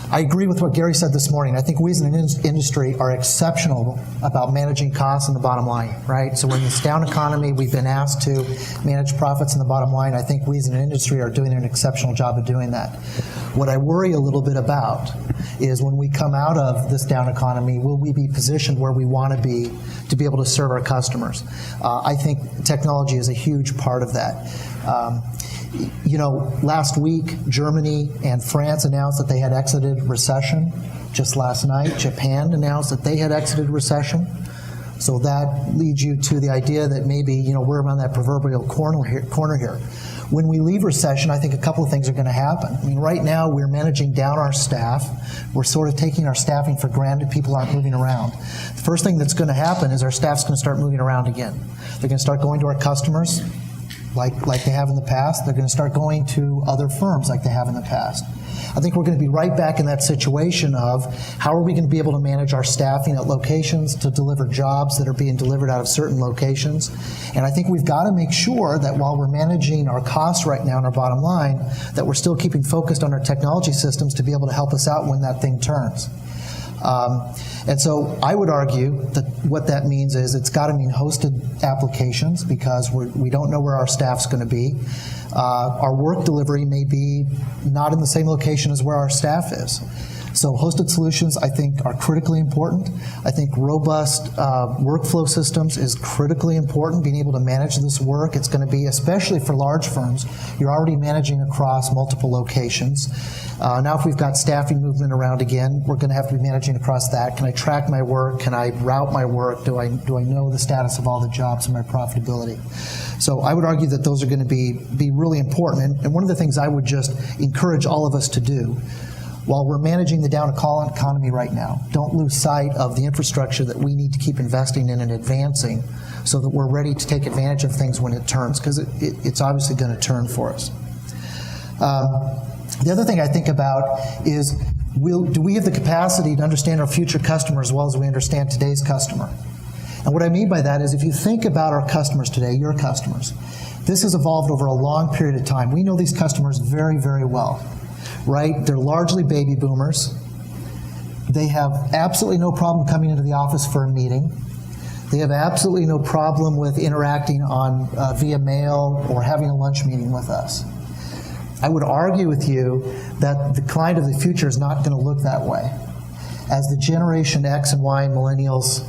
I agree with what Gary said this morning. I think we as an industry are exceptional about managing costs and the bottom line, right? So in this down economy, we've been asked to manage profits and the bottom line. I think we as an industry are doing an exceptional job of doing that. What I worry a little bit about is when we come out of this down economy, will we be positioned where we want to be able to serve our customers? I think technology is a huge part of that. Last week, Germany and France announced that they had exited recession. Just last night, Japan announced that they had exited recession. So that leads you to the idea that maybe, we're around that proverbial corner here. When we leave recession, I think a couple of things are going to happen. I mean, right now, we're managing down our staff. We're sort of taking our staffing for granted. People aren't moving around. The first thing that's going to happen is our staff's going to start moving around again. They're going to start going to our customers, like they have in the past. They're going to start going to other firms like they have in the past. I think we're going to be right back in that situation of how are we going to be able to manage our staffing at locations to deliver jobs that are being delivered out of certain locations. And I think we've got to make sure that while we're managing our costs right now and our bottom line, that we're still keeping focused on our technology systems to be able to help us out when that thing turns. And so I would argue that what that means is it's got to mean hosted applications because we don't know where our staff's going to be. Our work delivery may be not in the same location as where our staff is. So hosted solutions, I think, are critically important. I think robust workflow systems is critically important, being able to manage this work. It's going to be, especially for large firms, you're already managing across multiple locations. Now if we've got staffing movement around again, we're going to have to be managing across that. Can I track my work? Can I route my work? Do I know the status of all the jobs and my profitability? So I would argue that those are going to be really important. And one of the things I would just encourage all of us to do, while we're managing the down economy right now, don't lose sight of the infrastructure that we need to keep investing in and advancing so that we're ready to take advantage of things when it turns, because it's obviously going to turn for us. The other thing I think about is, do we have the capacity to understand our future customer as well as we understand today's customer? And what I mean by that is if you think about our customers today, your customers, this has evolved over a long period of time. We know these customers very, very well. Right? They're largely baby boomers. They have absolutely no problem coming into the office for a meeting. They have absolutely no problem with interacting on via mail or having a lunch meeting with us. I would argue with you that the client of the future is not going to look that way. As the Generation X and Y and millennials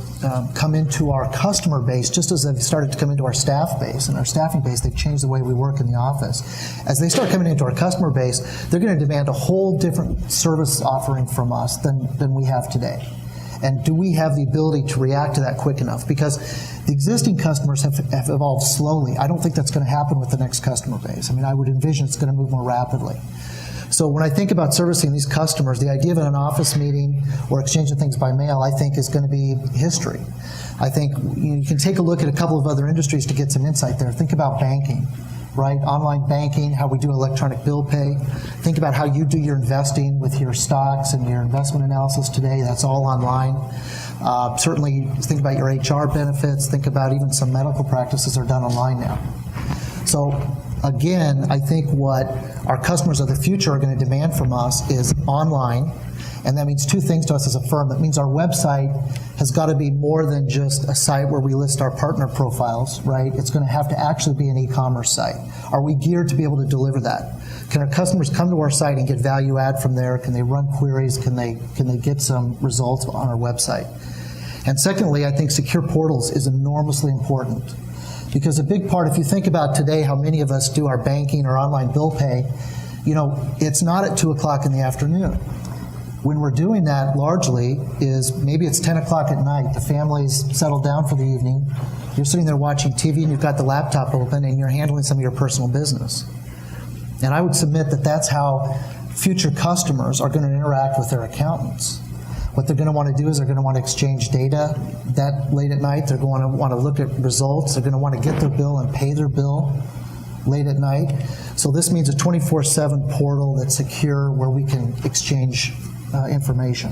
come into our customer base, just as they've started to come into our staff base and our staffing base, they've changed the way we work in the office. As they start coming into our customer base, they're going to demand a whole different service offering from us than we have today. And do we have the ability to react to that quick enough? Because the existing customers have evolved slowly. I don't think that's going to happen with the next customer base. I mean, I would envision it's going to move more rapidly. So when I think about servicing these customers, the idea of an office meeting or exchanging things by mail, I think is going to be history. I think you can take a look at a couple of other industries to get some insight there. Think about banking, right? Online banking, how we do electronic bill pay. Think about how you do your investing with your stocks and your investment analysis today. That's all online. Certainly think about your HR benefits. Think about even some medical practices are done online now. So again, I think what our customers of the future are going to demand from us is online, and that means two things to us as a firm. That means our website has got to be more than just a site where we list our partner profiles, right? It's going to have to actually be an e-commerce site. Are we geared to be able to deliver that? Can our customers come to our site and get value add from there? Can they run queries? Can they get some results on our website? And secondly, I think secure portals is enormously important. Because a big part, if you think about today how many of us do our banking or online bill pay, it's not at 2 o'clock in the afternoon. When we're doing that largely is maybe it's 10 o'clock at night, the family's settled down for the evening, you're sitting there watching TV and you've got the laptop open and you're handling some of your personal business. And I would submit that that's how future customers are going to interact with their accountants. What they're going to want to do is they're going to want to exchange data that late at night. They're going to want to look at results. They're going to want to get their bill and pay their bill late at night. So this means a 24/7 portal that's secure where we can exchange information.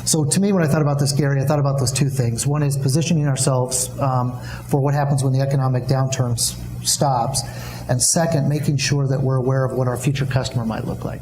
So to me, when I thought about this, Gary, I thought about those two things. One is positioning ourselves for what happens when the economic downturn stops. And second, making sure that we're aware of what our future customer might look like.